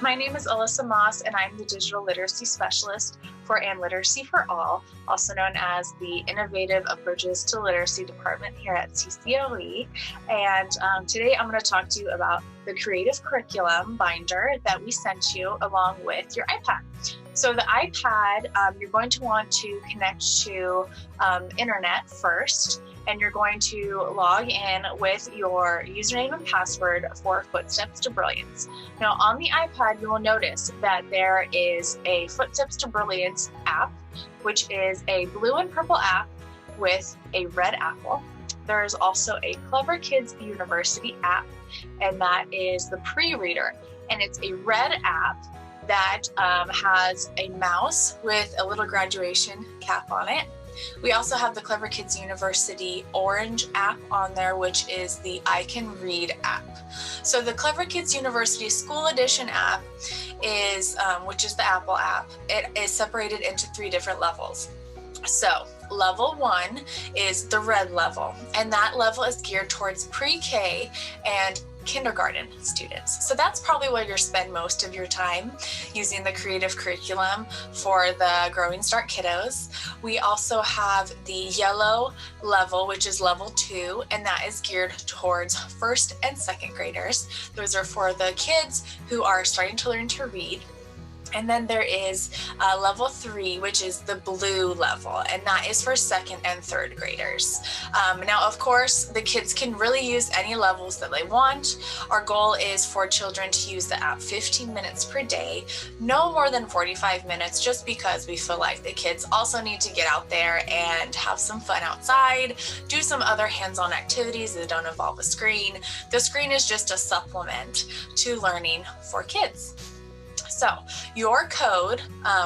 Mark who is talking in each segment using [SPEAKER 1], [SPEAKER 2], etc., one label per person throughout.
[SPEAKER 1] My name is Alyssa Moss, and I'm the Digital Literacy Specialist for And Literacy for All, also known as the Innovative Approaches to Literacy Department here at CCOE. And today I'm going to talk to you about the creative curriculum binder that we sent you along with your iPad. So the iPad, you're going to want to connect to internet first, and you're going to log in with your username and password for Footsteps to Brilliance. Now on the iPad, you will notice that there is a Footsteps to Brilliance app, which is a blue and purple app with a red apple. There is also a Clever Kids University app, and that is the pre-reader. And it's a red app that has a mouse with a little graduation cap on it. We also have the Clever Kids University orange app on there, which is the I Can Read app. So the Clever Kids University School Edition app is, which is the Apple app, it is separated into 3 different levels. So level 1 is the red level, and that level is geared towards pre-K and kindergarten students. So that's probably where you'll spend most of your time using the creative curriculum for the Growing Start kiddos. We also have the yellow level, which is level 2, and that is geared towards first and second graders. Those are for the kids who are starting to learn to read. And then there is level 3, which is the blue level, and that is for second and third graders. Now, of course, the kids can really use any levels that they want. Our goal is for children to use the app 15 minutes per day, no more than 45 minutes, just because we feel like the kids also need to get out there and have some fun outside, do some other hands-on activities that don't involve a screen. The screen is just a supplement to learning for kids. So your code,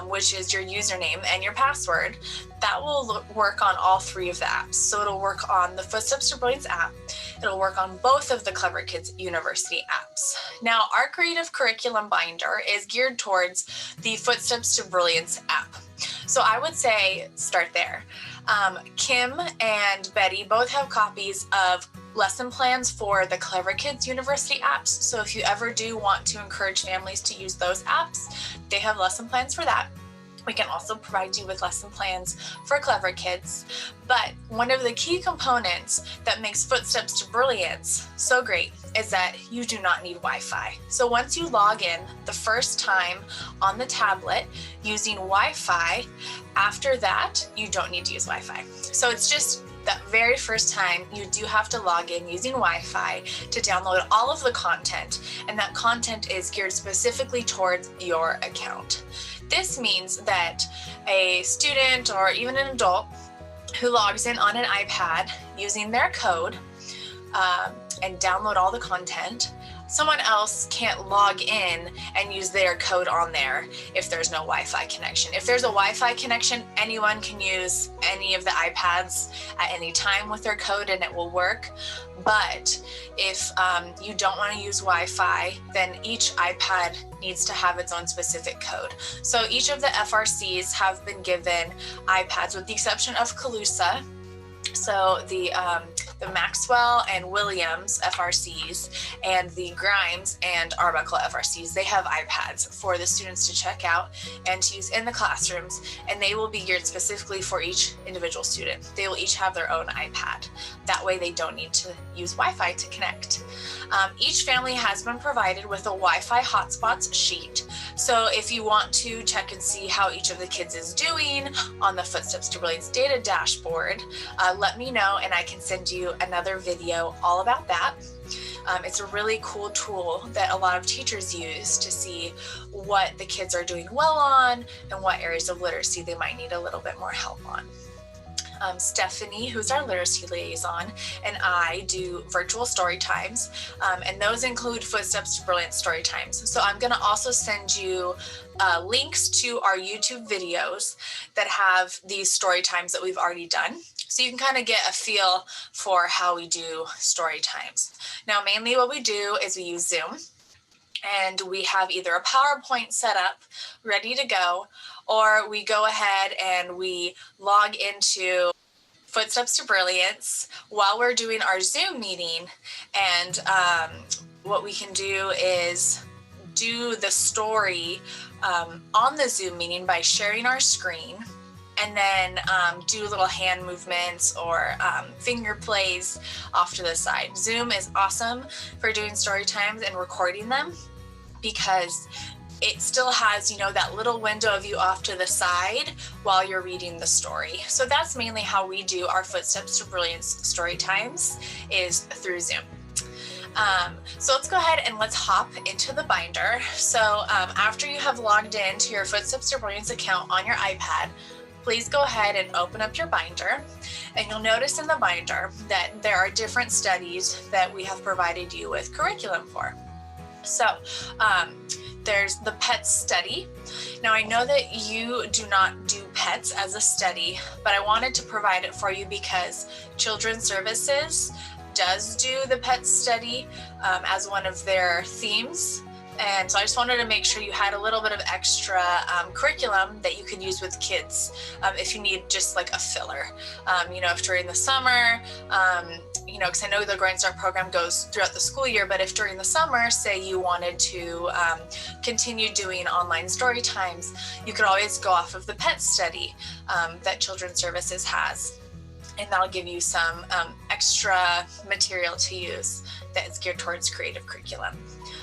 [SPEAKER 1] which is your username and your password, that will work on all 3 of the apps. So it'll work on the Footsteps to Brilliance app. It'll work on both of the Clever Kids University apps. Now, our creative curriculum binder is geared towards the Footsteps to Brilliance app. So I would say start there. Kim and Betty both have copies of lesson plans for the Clever Kids University apps. So if you ever do want to encourage families to use those apps, they have lesson plans for that. We can also provide you with lesson plans for Clever Kids. But one of the key components that makes Footsteps to Brilliance so great is that you do not need Wi-Fi. So once you log in the first time on the tablet using Wi-Fi, after that, you don't need to use Wi-Fi. So it's just that very first time you do have to log in using Wi-Fi to download all of the content, and that content is geared specifically towards your account. This means that a student or even an adult who logs in on an iPad using their code and download all the content, someone else can't log in and use their code on there if there's no Wi-Fi connection. If there's a Wi-Fi connection, anyone can use any of the iPads at any time with their code and it will work. But if you don't want to use Wi-Fi, then each iPad needs to have its own specific code. So each of the FRCs have been given iPads with the exception of Colusa. So the Maxwell and Williams FRCs and the Grimes and Arbuckle FRCs, they have iPads for the students to check out and to use in the classrooms, and they will be geared specifically for each individual student. They will each have their own iPad. That way they don't need to use Wi-Fi to connect. Each family has been provided with a Wi-Fi hotspots sheet. So if you want to check and see how each of the kids is doing on the Footsteps to Brilliance data dashboard, let me know and I can send you another video all about that. It's a really cool tool that a lot of teachers use to see what the kids are doing well on and what areas of literacy they might need a little bit more help on. Stephanie, who's our literacy liaison, and I do virtual story times, and those include Footsteps to Brilliance story times. So I'm going to also send you links to our YouTube videos that have these story times that we've already done. So you can kind of get a feel for how we do story times. Now, mainly what we do is we use Zoom, and we have either a PowerPoint set up ready to go, or we go ahead and we log into Footsteps to Brilliance while we're doing our Zoom meeting. And what we can do is do the story on the Zoom meeting by sharing our screen, and then do little hand movements or finger plays off to the side. Zoom is awesome for doing story times and recording them because it still has, you know, that little window of you off to the side while you're reading the story. So that's mainly how we do our Footsteps to Brilliance story times, is through Zoom. So let's go ahead and let's hop into the binder. So after you have logged in to your Footsteps to Brilliance account on your iPad, please go ahead and open up your binder, and you'll notice in the binder that there are different studies that we have provided you with curriculum for. So there's the pets study. Now I know that you do not do pets as a study, but I wanted to provide it for you because Children's Services does do the pets study as one of their themes. And so I just wanted to make sure you had a little bit of extra curriculum that you could use with kids if you need just like a filler. You know, if during the summer, you know, because I know the Growing Start program goes throughout the school year, but if during the summer, say you wanted to continue doing online story times, you could always go off of the pet study that Children's Services has. And that'll give you some extra material to use that is geared towards creative curriculum.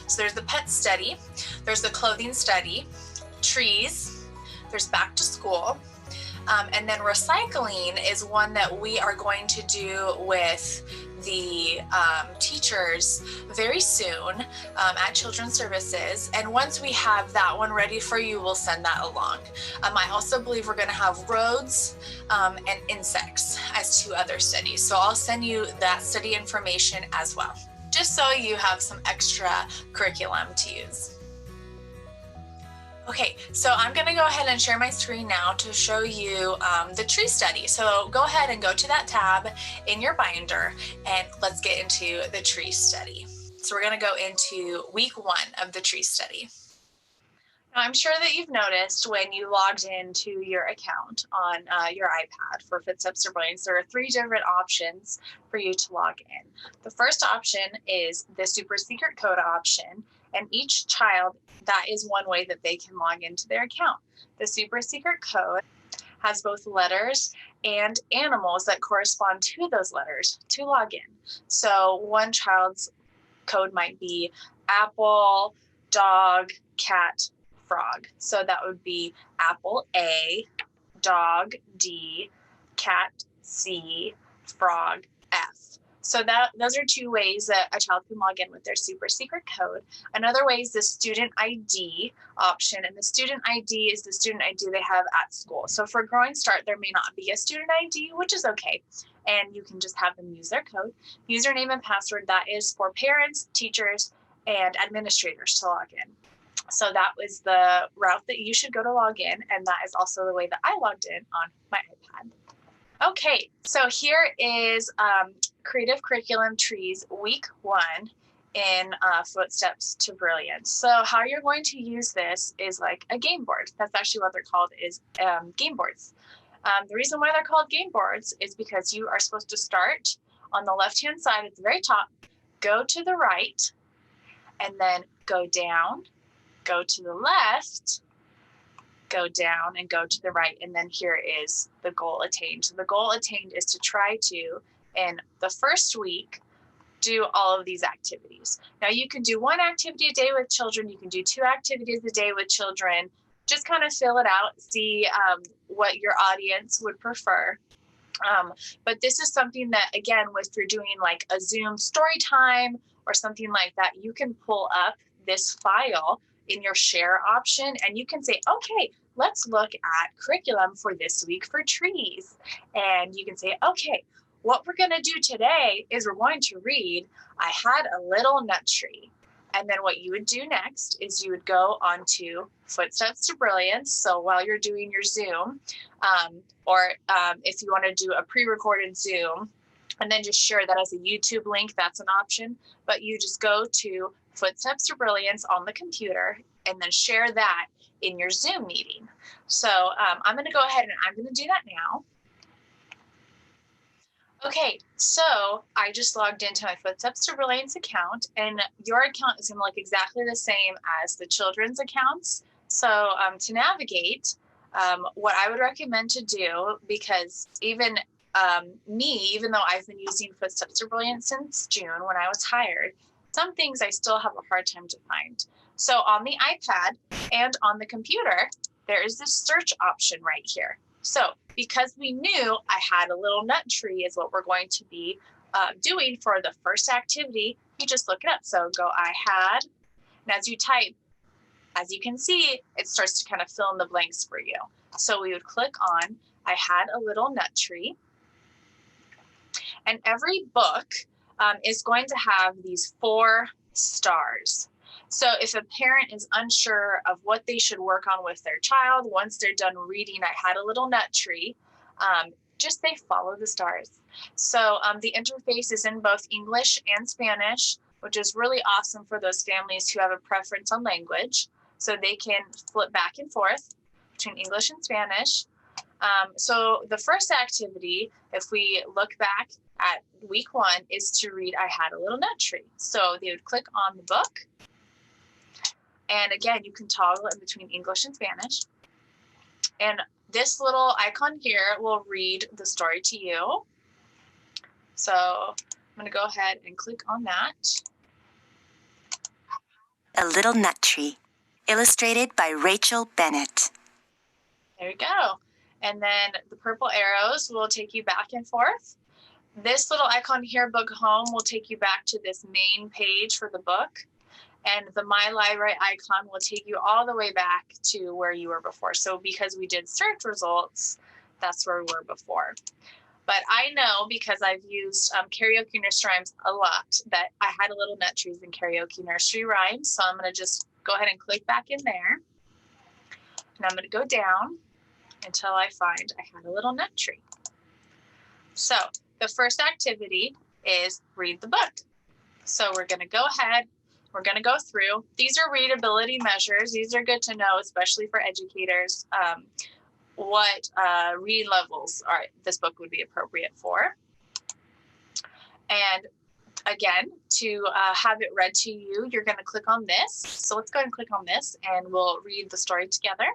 [SPEAKER 1] So there's the pet study, there's the clothing study, trees, there's back to school, and then recycling is one that we are going to do with the teachers very soon at Children's Services. And once we have that one ready for you, we'll send that along. I also believe we're going to have roads and insects as two other studies. So I'll send you that study information as well, just so you have some extra curriculum to use. Okay, so I'm going to go ahead and share my screen now to show you the tree study. So go ahead and go to that tab in your binder and let's get into the tree study. So we're going to go into week 1 of the tree study. Now, I'm sure that you've noticed when you logged into your account on your iPad for Footsteps to Brilliance, there are 3 different options for you to log in. The first option is the super secret code option, and each child, that is one way that they can log into their account. The super secret code has both letters and animals that correspond to those letters to log in. So one child's code might be apple, dog, cat, frog. So that would be apple A, dog D, cat C, frog F. So those are 2 ways that a child can log in with their super secret code. Another way is the student ID option, and the student ID is the student ID they have at school. So for Growing Start, there may not be a student ID, which is okay, and you can just have them use their code. Username and password, that is for parents, teachers, and administrators to log in. So that was the route that you should go to log in, and that is also the way that I logged in on my iPad. Okay, so here is Creative Curriculum Trees Week 1 in Footsteps to Brilliance. So how you're going to use this is like a game board. That's actually what they're called, is game boards. The reason why they're called game boards is because you are supposed to start on the left-hand side at the very top, go to the right, and then go down, go to the left, go down, and go to the right, and then here is the goal attained. So the goal attained is to try to, in the first week, do all of these activities. Now you can do 1 activity a day with children, you can do 2 activities a day with children, just kind of fill it out, see what your audience would prefer. But this is something that, again, if you're doing like a Zoom story time or something like that, you can pull up this file in your share option and you can say, okay, let's look at curriculum for this week for trees. And you can say, okay, what we're going to do today is we're going to read I Had a Little Nut Tree. And then what you would do next is you would go on to Footsteps to Brilliance. So while you're doing your Zoom, or if you want to do a pre-recorded Zoom, and then just share that as a YouTube link, that's an option. But you just go to Footsteps to Brilliance on the computer and then share that in your Zoom meeting. So I'm going to go ahead and I'm going to do that now. Okay, so I just logged into my Footsteps to Brilliance account, and your account is going to look exactly the same as the children's accounts. So to navigate, what I would recommend to do, because even even though I've been using Footsteps to Brilliance since June when I was hired, some things I still have a hard time to find. So on the iPad and on the computer, there is this search option right here. So because we knew I had a little nut tree is what we're going to be doing for the first activity, you just look it up. So go I had, and as you type, as you can see, it starts to kind of fill in the blanks for you. So we would click on I had a little nut tree, and every book is going to have these 4 stars. So if a parent is unsure of what they should work on with their child, once they're done reading I Had a Little Nut Tree, just they follow the stars. So the interface is in both English and Spanish, which is really awesome for those families who have a preference on language. So they can flip back and forth between English and Spanish. So the first activity, if we look back at week 1, is to read I Had a Little Nut Tree. So they would click on the book. And again, you can toggle in between English and Spanish. And this little icon here will read the story to you. So I'm going to go ahead and click on that.
[SPEAKER 2] A Little Nut Tree, illustrated by Rachel Bennett.
[SPEAKER 1] There you go. And then the purple arrows will take you back and forth. This little icon here, Book Home, will take you back to this main page for the book. And the My Library icon will take you all the way back to where you were before. So because we did search results, that's where we were before. But I know, because I've used karaoke nursery rhymes a lot, that I had a little nut trees in karaoke nursery rhymes. So I'm going to just go ahead and click back in there. And I'm going to go down until I find I had a little nut tree. So the first activity is read the book. So we're going to go ahead. We're going to go through. These are readability measures. These are good to know, especially for educators, what read levels this book would be appropriate for. And again, to have it read to you, you're going to click on this. So let's go ahead and click on this, and we'll read the story together.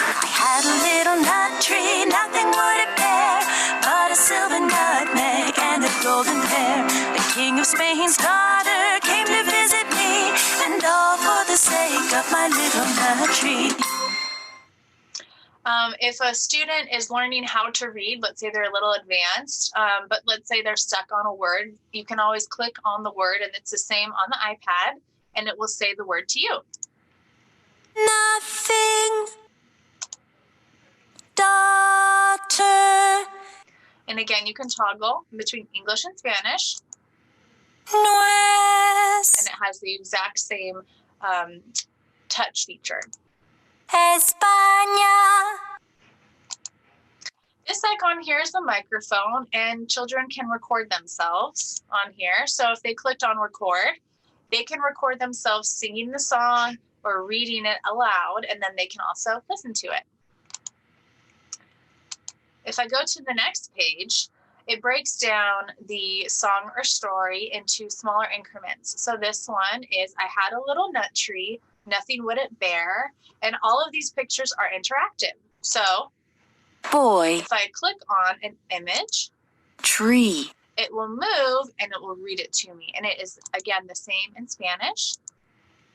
[SPEAKER 2] I had a little nut tree, nothing would it bear but a silver nutmeg and a golden pear. The king of Spain's daughter came to visit me, and all for the sake of my little nut tree.
[SPEAKER 1] If a student is learning how to read, let's say they're a little advanced, but let's say they're stuck on a word, you can always click on the word, and it's the same on the iPad, and it will say the word to you.
[SPEAKER 2] Nothing, daughter.
[SPEAKER 1] And again, you can toggle between English and Spanish.
[SPEAKER 2] Nuez.
[SPEAKER 1] And it has the exact same touch feature.
[SPEAKER 2] España.
[SPEAKER 1] This icon here is the microphone, and children can record themselves on here. So if they clicked on record, they can record themselves singing the song or reading it aloud, and then they can also listen to it. If I go to the next page, it breaks down the song or story into smaller increments. So this one is I had a little nut tree, nothing would it bear, and all of these pictures are interactive. So
[SPEAKER 2] Boy.
[SPEAKER 1] if I click on an image,
[SPEAKER 2] Tree.
[SPEAKER 1] it will move and it will read it to me. And it is, again, the same in Spanish.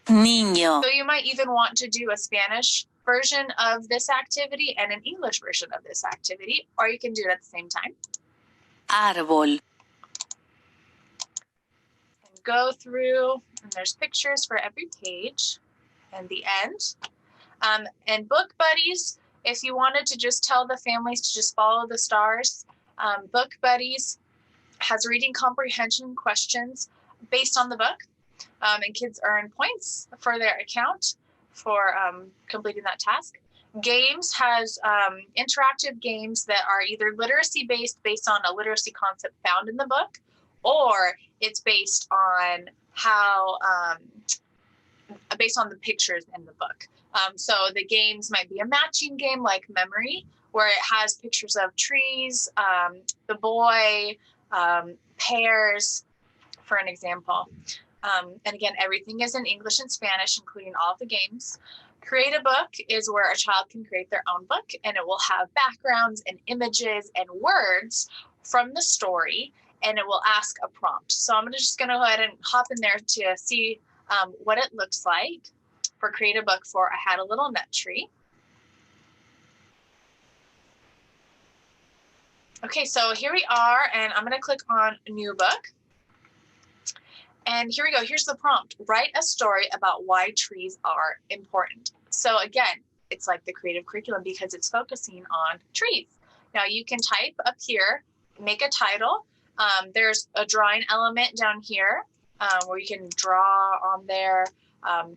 [SPEAKER 2] Niño.
[SPEAKER 1] So you might even want to do a Spanish version of this activity and an English version of this activity, or you can do it at the same time.
[SPEAKER 2] Árbol.
[SPEAKER 1] And go through, and there's pictures for every page and the end. And Book Buddies, if you wanted to just tell the families to just follow the stars, Book Buddies has reading comprehension questions based on the book, and kids earn points for their account for completing that task. Games has interactive games that are either literacy based on a literacy concept found in the book, or it's based on how based on the pictures in the book. So the games might be a matching game like memory, where it has pictures of trees, the boy, pears, for an example. And again, everything is in English and Spanish, including all of the games. Create a book is where a child can create their own book, and it will have backgrounds and images and words from the story, and it will ask a prompt. So I'm just going to go ahead and hop in there to see what it looks like for Create a Book for I Had a Little Nut Tree. Okay, so here we are, and I'm going to click on New Book. And here we go. Here's the prompt. Write a story about why trees are important. So again, it's like the creative curriculum because it's focusing on trees. Now you can type up here, make a title. There's a drawing element down here where you can draw on there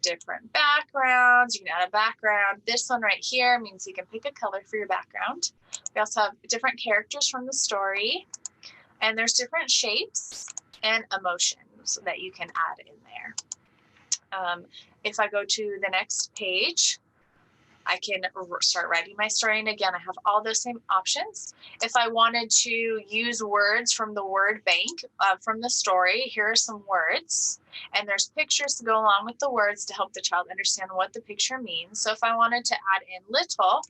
[SPEAKER 1] different backgrounds. You can add a background. This one right here means you can pick a color for your background. We also have different characters from the story, and there's different shapes and emotions that you can add in there. If I go to the next page, I can start writing my story. And again, I have all those same options. If I wanted to use words from the word bank from the story, here are some words. And there's pictures to go along with the words to help the child understand what the picture means. So if I wanted to add in little,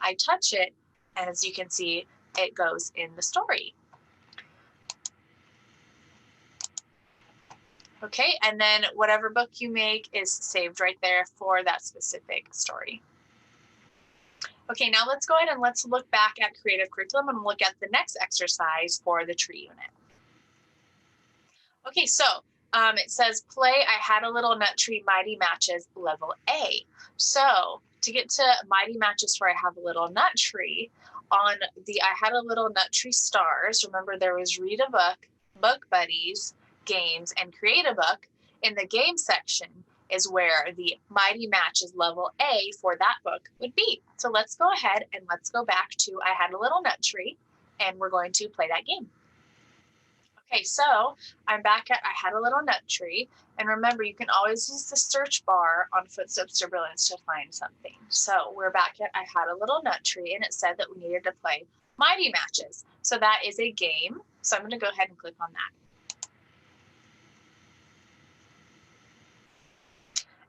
[SPEAKER 1] I touch it. And as you can see, it goes in the story. Okay, and then whatever book you make is saved right there for that specific story. Okay, now let's go ahead and let's look back at creative curriculum and look at the next exercise for the tree unit. Okay, so it says play I Had a Little Nut Tree Mighty Matches Level A. So to get to Mighty Matches for I Have a Little Nut Tree, on the I Had a Little Nut Tree stars, remember there was read a book, book buddies, games, and create a book. In the game section is where the Mighty Matches Level A for that book would be. So let's go ahead and let's go back to I Had a Little Nut Tree, and we're going to play that game. Okay, so I'm back at I Had a Little Nut Tree, and remember you can always use the search bar on Footsteps to Brilliance to find something. So we're back at I Had a Little Nut Tree, and it said that we needed to play Mighty Matches. So that is a game, so I'm going to go ahead and click on that.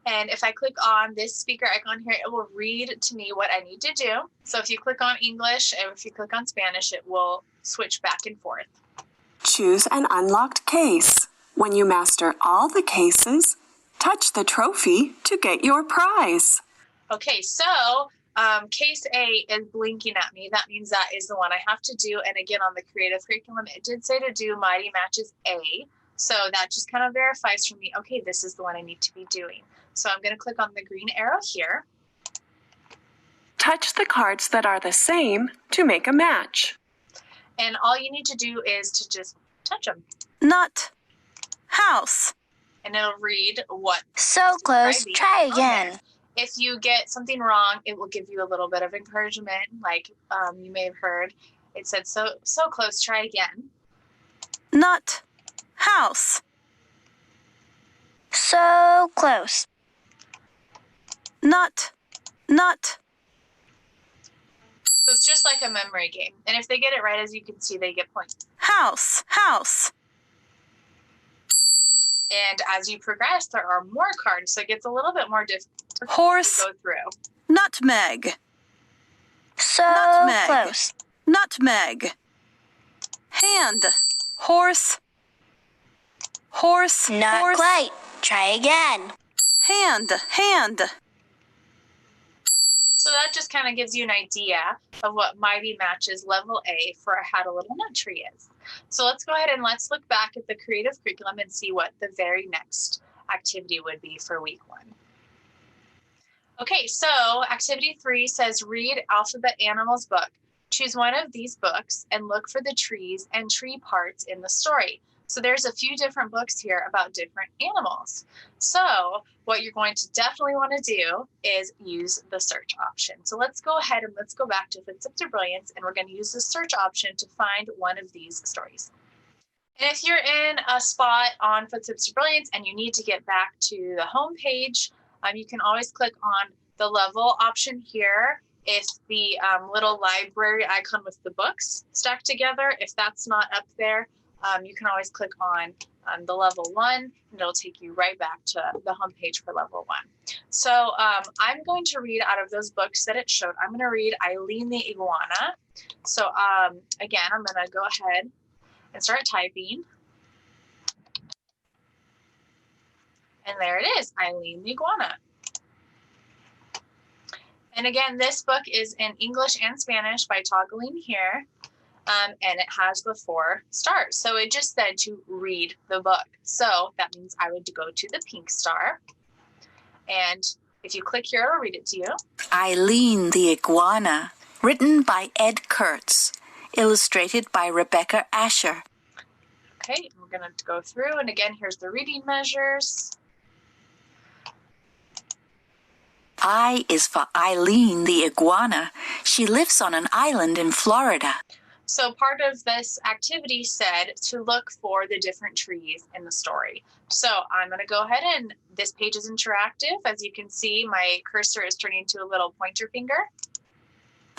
[SPEAKER 1] And if I click on this speaker icon here, it will read to me what I need to do. So if you click on English and if you click on Spanish, it will switch back and forth.
[SPEAKER 3] Choose an unlocked case. When you master all the cases, touch the trophy to get your prize.
[SPEAKER 1] Okay, so case A is blinking at me. That means that is the one I have to do. And again, on the creative curriculum, it did say to do Mighty Matches A. So that just kind of verifies for me, okay, this is the one I need to be doing. So I'm going to click on the green arrow here.
[SPEAKER 3] Touch the cards that are the same to make a match.
[SPEAKER 1] And all you need to do is to just touch them.
[SPEAKER 2] Nut. House.
[SPEAKER 1] And it'll read what.
[SPEAKER 2] So close. Try again.
[SPEAKER 1] If you get something wrong, it will give you a little bit of encouragement. Like you may have heard, it said, so close, try again.
[SPEAKER 2] Nut. House. So close. Nut. Nut.
[SPEAKER 1] So it's just like a memory game. And if they get it right, as you can see, they get points.
[SPEAKER 2] House. House.
[SPEAKER 1] And as you progress, there are more cards, so it gets a little bit more difficult
[SPEAKER 2] Horse.
[SPEAKER 1] to go through.
[SPEAKER 2] Nutmeg. So
[SPEAKER 3] Nutmeg.
[SPEAKER 2] close. Nutmeg. Hand. Horse. Horse.
[SPEAKER 4] Not
[SPEAKER 2] horse.
[SPEAKER 4] quite. Try again.
[SPEAKER 2] Hand. Hand.
[SPEAKER 1] So that just kind of gives you an idea of what Mighty Matches Level A for I Had a Little Nut Tree is. So let's go ahead and let's look back at the creative curriculum and see what the very next activity would be for week 1. Okay, so activity 3 says read Alphabet Animals book. Choose one of these books and look for the trees and tree parts in the story. So there's a few different books here about different animals. So what you're going to definitely want to do is use the search option. So let's go ahead and let's go back to Footsteps to Brilliance, and we're going to use the search option to find one of these stories. And if you're in a spot on Footsteps to Brilliance and you need to get back to the home page, you can always click on the level option here if the little library icon with the books stacked together, if that's not up there, you can always click on the level 1, and it'll take you right back to the home page for level 1. So I'm going to read out of those books that it showed. I'm going to read Eileen the Iguana. So again, I'm going to go ahead and start typing. And there it is, Eileen the Iguana. And again, this book is in English and Spanish by toggling here. And it has the 4 stars. So it just said to read the book. So that means I would go to the pink star. And if you click here, it'll read it to you.
[SPEAKER 2] Eileen the Iguana, written by Ed Kurtz, illustrated by Rebecca Asher.
[SPEAKER 1] Okay, we're going to go through. And again, here's the reading measures.
[SPEAKER 2] I is for Eileen the Iguana. She lives on an island in Florida.
[SPEAKER 1] So part of this activity said to look for the different trees in the story. So I'm going to go ahead, and this page is interactive. As you can see, my cursor is turning into a little pointer finger.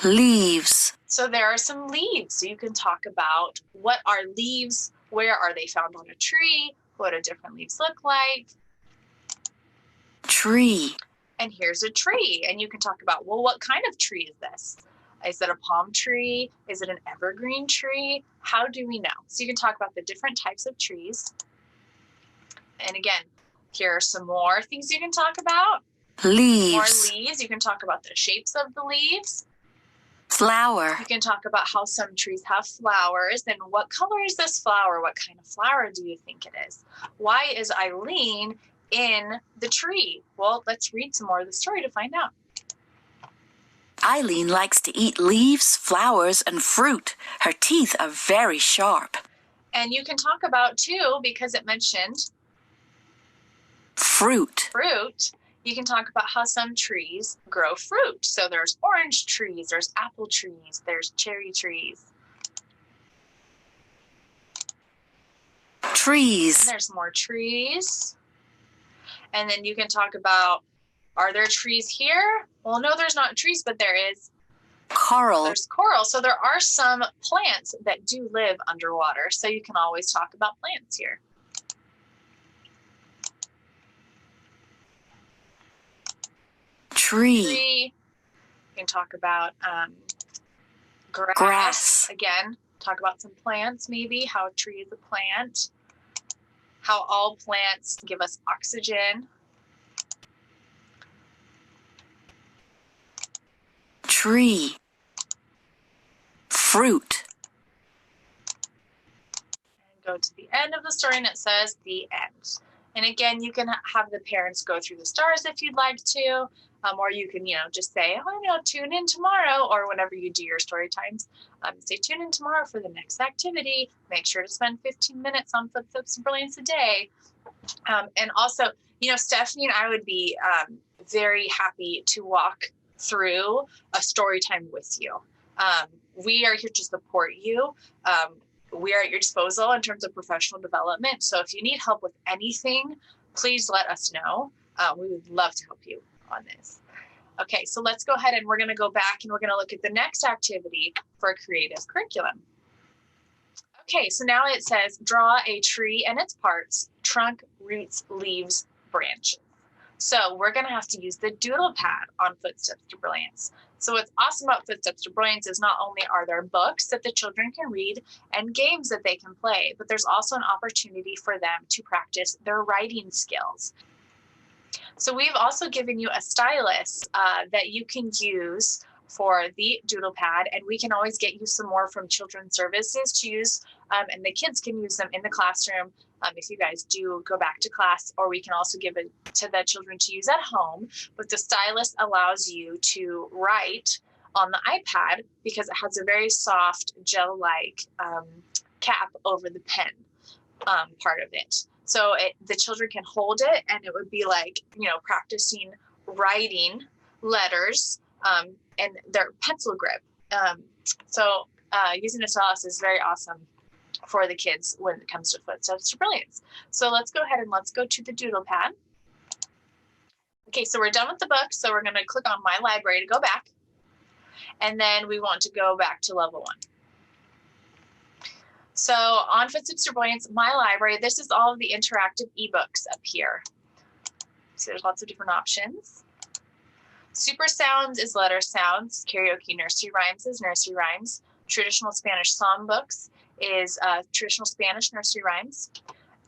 [SPEAKER 2] Leaves.
[SPEAKER 1] So there are some leaves. So you can talk about what are leaves, where are they found on a tree, what do different leaves look like.
[SPEAKER 2] Tree.
[SPEAKER 1] And here's a tree. And you can talk about, well, what kind of tree is this? Is it a palm tree? Is it an evergreen tree? How do we know? So you can talk about the different types of trees. And again, here are some more things you can talk about.
[SPEAKER 2] Leaves.
[SPEAKER 1] More leaves. You can talk about the shapes of the leaves.
[SPEAKER 2] Flower.
[SPEAKER 1] You can talk about how some trees have flowers. And what color is this flower? What kind of flower do you think it is? Why is Eileen in the tree? Well, let's read some more of the story to find out.
[SPEAKER 2] Eileen likes to eat leaves, flowers, and fruit. Her teeth are very sharp.
[SPEAKER 1] And you can talk about, too, because it mentioned
[SPEAKER 2] fruit.
[SPEAKER 1] You can talk about how some trees grow fruit. So there's orange trees, there's apple trees, there's cherry trees.
[SPEAKER 2] Trees.
[SPEAKER 1] And there's more trees. And then you can talk about, are there trees here? Well, no, there's not trees, but there is
[SPEAKER 2] coral.
[SPEAKER 1] There's coral. So there are some plants that do live underwater. So you can always talk about plants here.
[SPEAKER 2] Tree.
[SPEAKER 1] You can talk about
[SPEAKER 2] grass.
[SPEAKER 1] Again, talk about some plants, maybe how a tree is a plant. How all plants give us oxygen.
[SPEAKER 2] Tree. Fruit.
[SPEAKER 1] And go to the end of the story, and it says the end. And again, you can have the parents go through the stars if you'd like to, or you can, just say, tune in tomorrow, or whenever you do your story times, say tune in tomorrow for the next activity. Make sure to spend 15 minutes on Footsteps to Brilliance a day. And also, Stephanie and I would be very happy to walk through a story time with you. We are here to support you. We are at your disposal in terms of professional development. So if you need help with anything, please let us know. We would love to help you on this. Okay, so let's go ahead and we're going to go back and we're going to look at the next activity for a creative curriculum. Okay, so now it says draw a tree and its parts, trunk, roots, leaves, branches. So we're going to have to use the doodle pad on Footsteps to Brilliance. So what's awesome about Footsteps to Brilliance is not only are there books that the children can read and games that they can play, but there's also an opportunity for them to practice their writing skills. So we've also given you a stylus that you can use for the doodle pad, and we can always get you some more from Children's Services to use, and the kids can use them in the classroom if you guys do go back to class, or we can also give it to the children to use at home. But the stylus allows you to write on the iPad because it has a very soft gel-like cap over the pen part of it. So the children can hold it, and it would be like, practicing writing letters and their pencil grip. So using a stylus is very awesome for the kids when it comes to Footsteps to Brilliance. So let's go ahead and let's go to the doodle pad. Okay, so we're done with the book. So we're going to click on My Library to go back. And then we want to go back to level 1. So on Footsteps to Brilliance, my library, this is all of the interactive ebooks up here. So there's lots of different options. Super Sounds is letter sounds. Karaoke Nursery Rhymes is nursery rhymes. Traditional Spanish Songbooks is traditional Spanish nursery rhymes.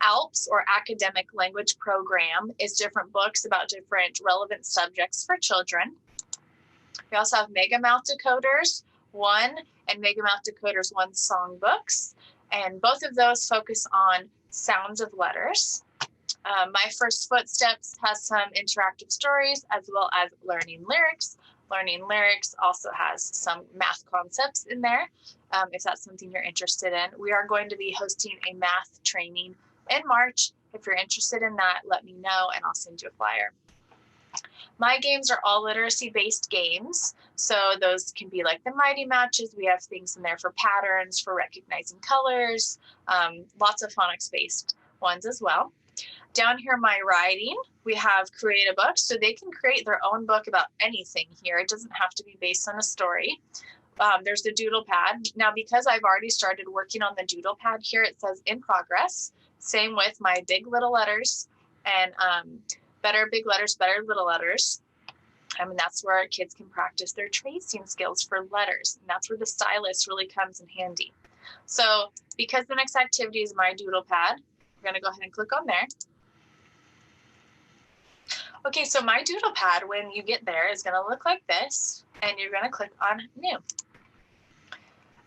[SPEAKER 1] ALPS, or Academic Language Program, is different books about different relevant subjects for children. We also have Megamouth Decoders 1 and Megamouth Decoders 1 songbooks, and both of those focus on sounds of letters. My First Footsteps has some interactive stories as well as learning lyrics. Learning lyrics also has some math concepts in there, if that's something you're interested in. We are going to be hosting a math training in March. If you're interested in that, let me know and I'll send you a flyer. My games are all literacy-based games, so those can be like the Mighty Matches. We have things in there for patterns, for recognizing colors, lots of phonics-based ones as well. Down here, my writing, we have create a book, so they can create their own book about anything here. It doesn't have to be based on a story. There's the doodle pad. Now, because I've already started working on the doodle pad here, it says in progress. Same with my big little letters and better big letters, better little letters. I mean, that's where kids can practice their tracing skills for letters. And that's where the stylus really comes in handy. So because the next activity is my doodle pad, I'm going to go ahead and click on there. Okay, so my doodle pad, when you get there, is going to look like this, and you're going to click on New.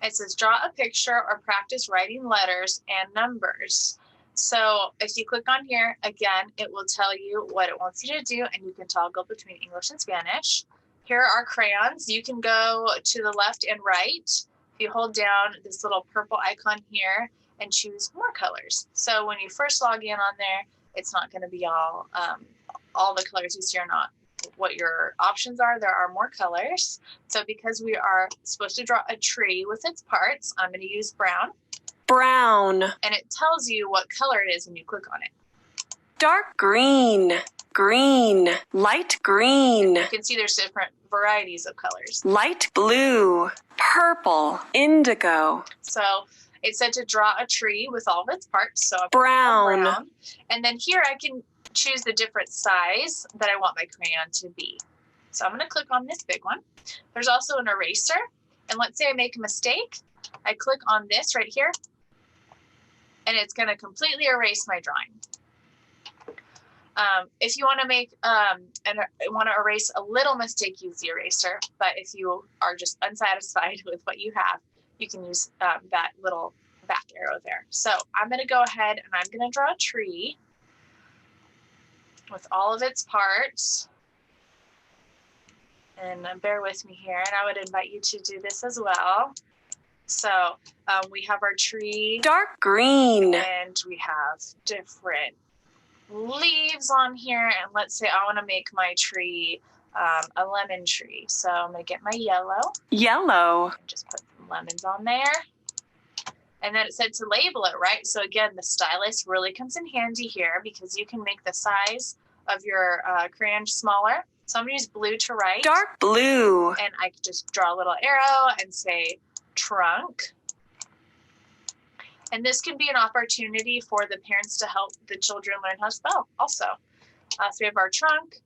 [SPEAKER 1] It says draw a picture or practice writing letters and numbers. So if you click on here, again, it will tell you what it wants you to do, and you can toggle between English and Spanish. Here are crayons. You can go to the left and right. If you hold down this little purple icon here and choose more colors. So when you first log in on there, it's not going to be all the colors you see are not what your options are. There are more colors. So because we are supposed to draw a tree with its parts, I'm going to use brown.
[SPEAKER 3] Brown.
[SPEAKER 1] And it tells you what color it is when you click on it.
[SPEAKER 3] Dark green. Green. Light green.
[SPEAKER 1] You can see there's different varieties of colors.
[SPEAKER 3] Light blue. Purple. Indigo.
[SPEAKER 1] So it said to draw a tree with all of its parts. So
[SPEAKER 3] Brown.
[SPEAKER 1] And then here I can choose the different size that I want my crayon to be. So I'm going to click on this big one. There's also an eraser. And let's say I make a mistake. I click on this right here. And it's going to completely erase my drawing. If you want to make want to erase a little mistake, use the eraser. But if you are just unsatisfied with what you have, you can use that little back arrow there. So I'm going to go ahead and I'm going to draw a tree with all of its parts. And bear with me here, and I would invite you to do this as well. So we have our tree.
[SPEAKER 3] Dark green.
[SPEAKER 1] And we have different leaves on here. And let's say I want to make my tree a lemon tree. So I'm going to get my yellow.
[SPEAKER 3] Yellow.
[SPEAKER 1] And just put some lemons on there. And then it said to label it, right? So again, the stylus really comes in handy here because you can make the size of your crayon smaller. So I'm going to use blue to write.
[SPEAKER 3] Dark blue.
[SPEAKER 1] And I could just draw a little arrow and say trunk. And this can be an opportunity for the parents to help the children learn how to spell also. So we have our trunk.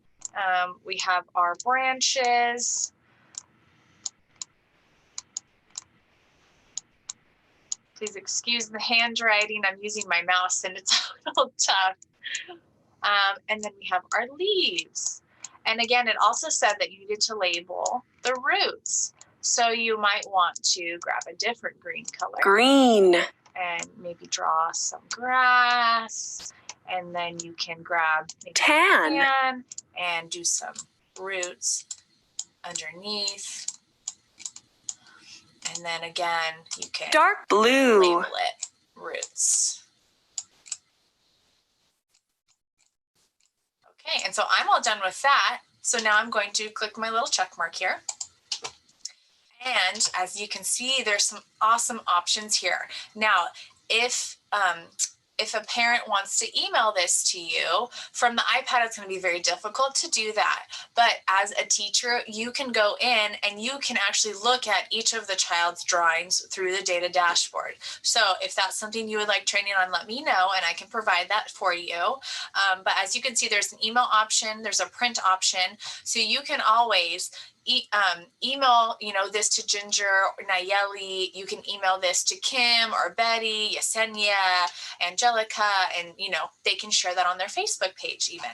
[SPEAKER 1] We have our branches. Please excuse the handwriting. I'm using my mouse and it's a little tough. And then we have our leaves. And again, it also said that you needed to label the roots. So you might want to grab a different green color.
[SPEAKER 3] Green.
[SPEAKER 1] And maybe draw some grass. And then you can grab maybe
[SPEAKER 3] tan
[SPEAKER 1] and do some roots underneath. And then again, you can
[SPEAKER 3] dark blue.
[SPEAKER 1] Label it roots. Okay, and so I'm all done with that. So now I'm going to click my little check mark here. And as you can see, there's some awesome options here. Now, if if a parent wants to email this to you from the iPad, it's going to be very difficult to do that. But as a teacher, you can go in and you can actually look at each of the child's drawings through the data dashboard. So if that's something you would like training on, let me know and I can provide that for you. But as you can see, there's an email option, there's a print option. So you can always email, this to Ginger or Nayeli. You can email this to Kim or Betty, Yesenia, Angelica, and, they can share that on their Facebook page even.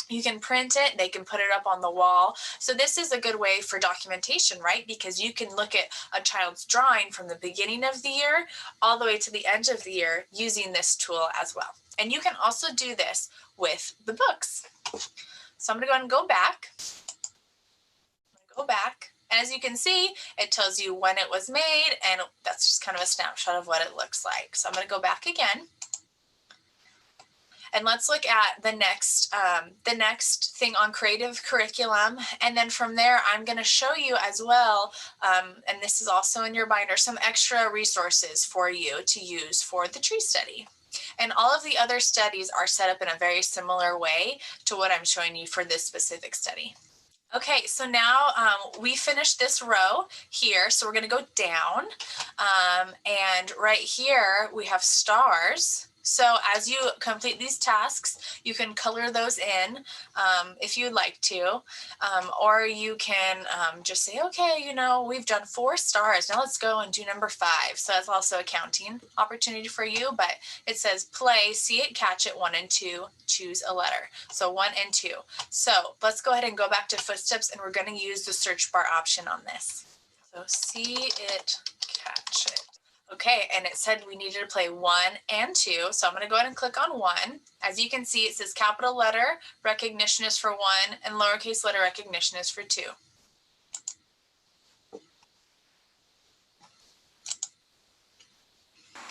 [SPEAKER 1] You can print it, they can put it up on the wall. So this is a good way for documentation, right? Because you can look at a child's drawing from the beginning of the year all the way to the end of the year using this tool as well. And you can also do this with the books. So I'm going to go ahead and go back. And as you can see, it tells you when it was made, and that's just kind of a snapshot of what it looks like. So I'm going to go back again. And let's look at the next thing on creative curriculum. And then from there, I'm going to show you as well, and this is also in your binder, some extra resources for you to use for the tree study. And all of the other studies are set up in a very similar way to what I'm showing you for this specific study. Okay, so now we finished this row here, so we're going to go down, and right here we have stars. So as you complete these tasks, you can color those in if you'd like to, or you can just say, okay, we've done 4 stars. Now let's go and do number 5. So that's also a counting opportunity for you, but it says play, see it, catch it, 1 and 2, choose a letter. So 1 and 2. So let's go ahead and go back to footsteps, and we're going to use the search bar option on this. So see it, catch it. Okay, and it said we needed to play 1 and 2, so I'm going to go ahead and click on 1. As you can see, it says capital letter recognition is for 1 and lowercase letter recognition is for 2.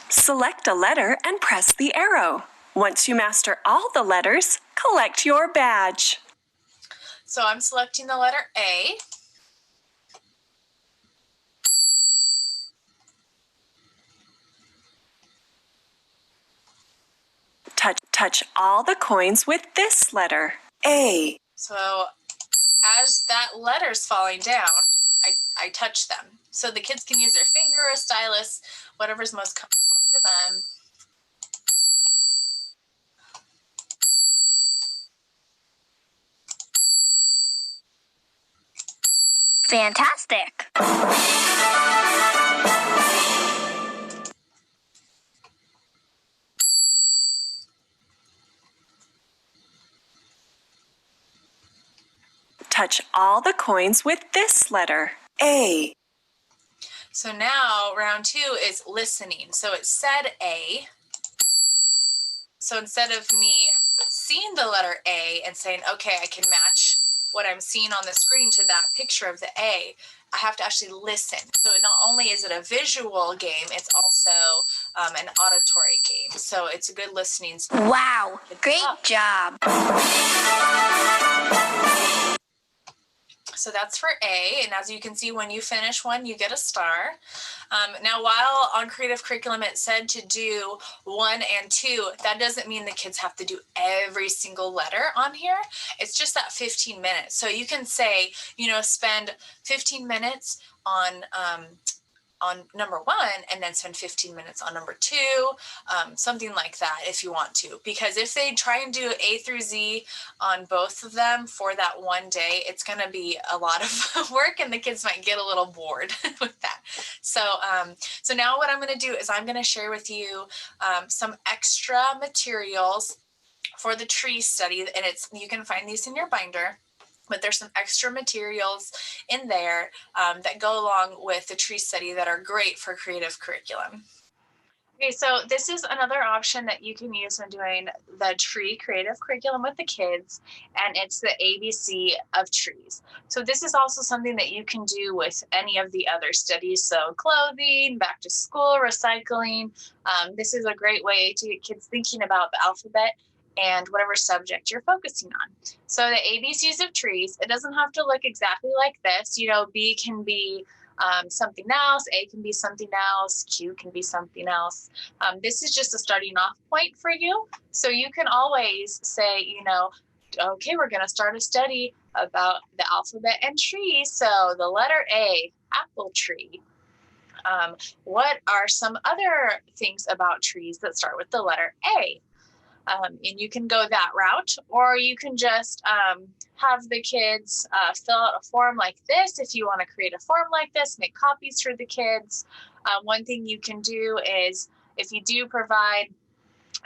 [SPEAKER 3] Select a letter and press the arrow. Once you master all the letters, collect your badge.
[SPEAKER 1] So I'm selecting the letter A.
[SPEAKER 3] Touch all the coins with this letter, A.
[SPEAKER 1] So as that letter's falling down, I touch them. So the kids can use their finger, a stylus, whatever's most comfortable for them.
[SPEAKER 4] Fantastic.
[SPEAKER 3] Touch all the coins with this letter, A.
[SPEAKER 1] So now round 2 is listening. So it said A. So instead of me seeing the letter A and saying, okay, I can match what I'm seeing on the screen to that picture of the A, I have to actually listen. So not only is it a visual game, it's also an auditory game. So it's a good listening.
[SPEAKER 4] Wow, great job.
[SPEAKER 1] So that's for A, and as you can see, when you finish one, you get a star. Now, while on creative curriculum it said to do 1 and 2, that doesn't mean the kids have to do every single letter on here. It's just that 15 minutes. So you can say, spend 15 minutes on number 1 and then spend 15 minutes on number 2, something like that if you want to. Because if they try and do A through Z on both of them for that one day, it's going to be a lot of work and the kids might get a little bored with that. So now what I'm going to do is I'm going to share with you some extra materials for the tree study, and you can find these in your binder. But there's some extra materials in there that go along with the tree study that are great for creative curriculum. Okay, so this is another option that you can use when doing the tree creative curriculum with the kids, and it's the ABC of trees. So this is also something that you can do with any of the other studies. So clothing, back to school, recycling. This is a great way to get kids thinking about the alphabet and whatever subject you're focusing on. So the ABCs of trees, it doesn't have to look exactly like this. B can be something else. A can be something else. Q can be something else. This is just a starting off point for you. So you can always say, okay, we're going to start a study about the alphabet and trees. So the letter A, apple tree. What are some other things about trees that start with the letter A? And you can go that route, or you can just have the kids fill out a form like this. If you want to create a form like this, make copies for the kids. One thing you can do is, if you do provide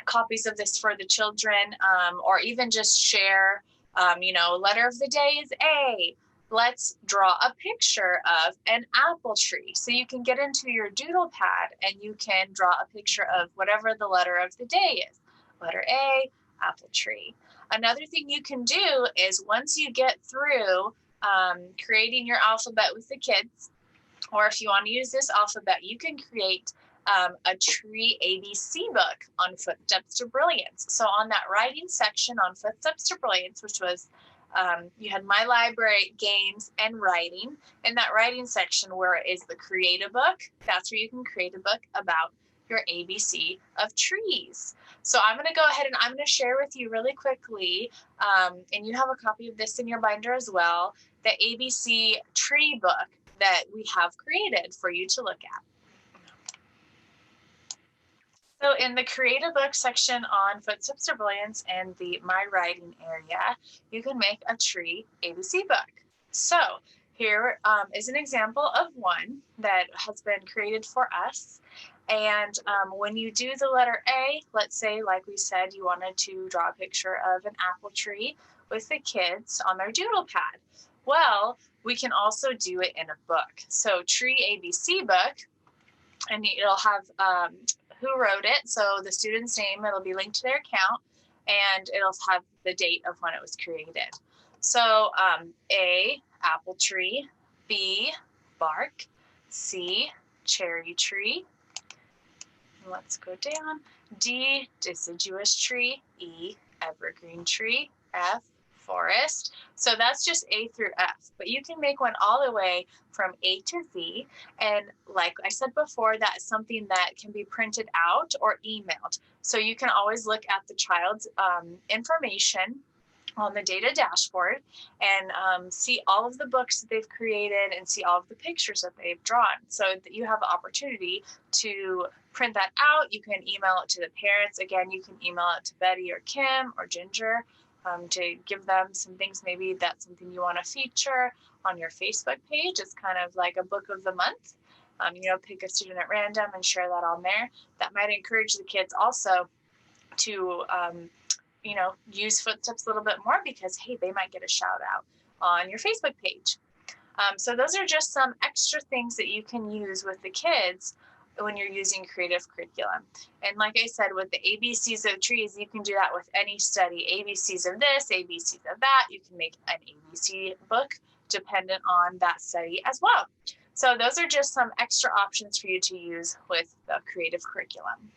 [SPEAKER 1] copies of this for the children, or even just share, letter of the day is A. Let's draw a picture of an apple tree. So you can get into your doodle pad and you can draw a picture of whatever the letter of the day is. Letter A, apple tree. Another thing you can do is, once you get through creating your alphabet with the kids, or if you want to use this alphabet, you can create a tree ABC book on Footsteps to Brilliance. So on that writing section on Footsteps to Brilliance, which was, you had My Library, Games, and Writing. In that writing section where it is the Create a Book, that's where you can create a book about your ABC of trees. So I'm going to go ahead and I'm going to share with you really quickly, and you have a copy of this in your binder as well, the ABC tree book that we have created for you to look at. So in the Create a Book section on Footsteps to Brilliance and the My Writing area, you can make a tree ABC book. So here is an example of one that has been created for us. And when you do the letter A, let's say, like we said, you wanted to draw a picture of an apple tree with the kids on their doodle pad. Well, we can also do it in a book. So Tree ABC book, and it'll have who wrote it, so the student's name, it'll be linked to their account, and it'll have the date of when it was created. So A, apple tree, B, bark, C, cherry tree, let's go down, D, deciduous tree, E, evergreen tree, F, forest. So that's just A through F, but you can make one all the way from A to Z. And like I said before, that is something that can be printed out or emailed. So you can always look at the child's information on the data dashboard and see all of the books that they've created and see all of the pictures that they've drawn, so that you have the opportunity to print that out. You can email it to the parents. Again, you can email it to Betty or Kim or Ginger, to give them some things. Maybe that's something you want to feature on your Facebook page. It's kind of like a book of the month. Pick a student at random and share that on there. That might encourage the kids also to, use Footsteps a little bit more, because, hey, they might get a shout out on your Facebook page. So those are just some extra things that you can use with the kids when you're using creative curriculum. And like I said, with the ABCs of trees, you can do that with any study. ABCs of this, ABCs of that. You can make an ABC book dependent on that study as well. So those are just some extra options for you to use with the creative curriculum.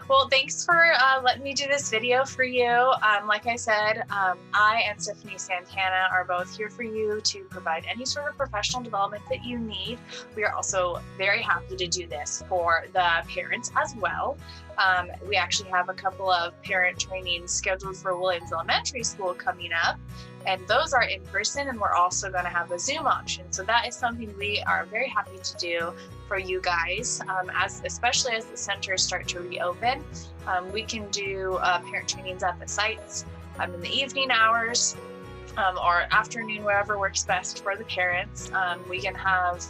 [SPEAKER 1] Well, thanks for letting me do this video for you. Like I said, I and Stephanie Santana are both here for you to provide any sort of professional development that you need. We are also very happy to do this for the parents as well. We actually have a couple of parent trainings scheduled for Williams Elementary School coming up, and those are in person, and we're also going to have a Zoom option. So that is something we are very happy to do for you guys, especially as the centers start to reopen. We can do parent trainings at the sites in the evening hours or afternoon, wherever works best for the parents. We can have,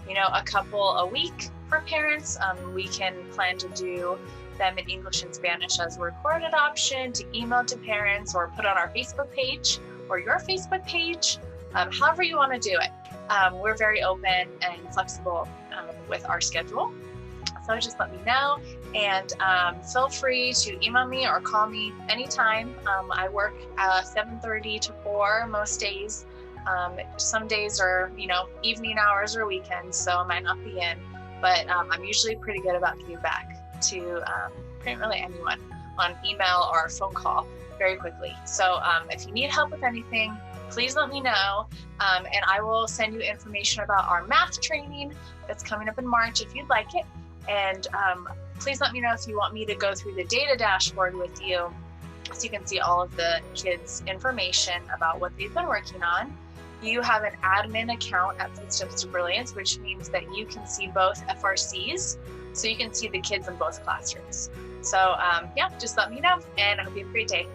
[SPEAKER 1] a couple a week for parents. We can plan to do them in English and Spanish as a recorded option, to email to parents or put on our Facebook page or your Facebook page, however you want to do it. We're very open and flexible with our schedule. So just let me know, and feel free to email me or call me anytime. I work 7:30 to 4 most days. Some days are, evening hours or weekends, so I might not be in, but I'm usually pretty good about getting back to pretty really anyone on email or phone call very quickly. So if you need help with anything, please let me know. And I will send you information about our math training that's coming up in March if you'd like it. And please let me know if you want me to go through the data dashboard with you so you can see all of the kids' information about what they've been working on. You have an admin account at Footsteps to Brilliance, which means that you can see both FRCs, so you can see the kids in both classrooms. So yeah, just let me know, and I hope you have a great day.